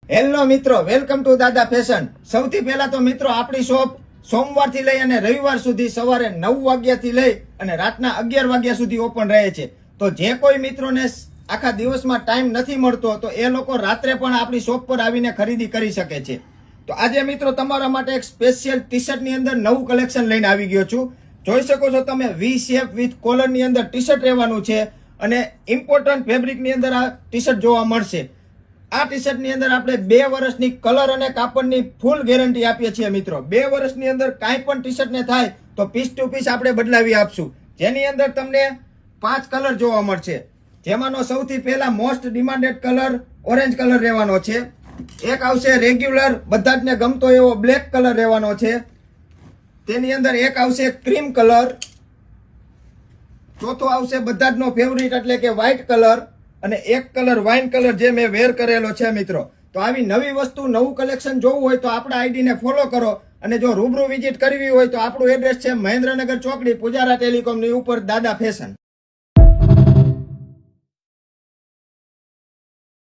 Hello મિત્રો, welcome to દાદા fashion. સૌથી પહેલા તો મિત્રો આપણી શોપ સોમવારથી લઈ અને રવિવાર સુધી સવારે 9 વાગ્યાથી લઈ અને રાતના 11 વાગ્યા સુધી ઓપન રહે છે। તો જે કોઈ મિત્રોને આખા દિવસમાં ટાઈમ નથી મળતો તો એ લોકો રાત્રે પણ આપણી શોપ પર આવીને ખરીદી કરી શકે છે। તો આજે મિત્રો તમારા માટે એક સ્પેશિયલ ટી શર્ટ ની અંદર નવું કલેક્શન લઈને આવી ગયો છું। જોઈ શકો છો તમે વી શેપ વિથ કોલર ની અંદર ટી શર્ટ રહેવાનું છે અને ઇમ્પોર્ટન્ટ ફેબ્રિક ની અંદર આ ટી શર્ટ જોવા મળશે। આ ટી શર્ટ ની અંદર આપણે 2 વર્ષની કલર અને કાપડની ફૂલ ગેરંટી આપીએ છીએ મિત્રો। 2 વર્ષની અંદર કાંઈ પણ ટી શર્ટ ને થાય તો પીસ ટુ પીસ આપણે બદલાવી આપશું, જેની અંદર તમને 5 કલર જોવા મળશે। જેમાંનો સૌથી પહેલા most demanded colour orange colour રહેવાનો છે, એક આવશે રેગ્યુલર બધા જ ને ગમતો એવો બ્લેક કલર રહેવાનો છે, તેની અંદર એક આવશે ક્રીમ કલર, ચોથો આવશે બધા જ નો ફેવરિટ એટલે કે વ્હાઈટ કલર અને એક કલર વાઇન કલર જે મેં વેર કરેલો છે મિત્રો। તો આવી નવી વસ્તુ નવું કલેક્શન જોવું હોય તો આપણા આઈડી ને ફોલો કરો અને જો રૂબરૂ વિઝિટ કરવી હોય તો આપણું એડ્રેસ છે મહેન્દ્રનગર ચોકડી, પૂજારા ટેલિકોમ ની ઉપર, દાદા ફેશન।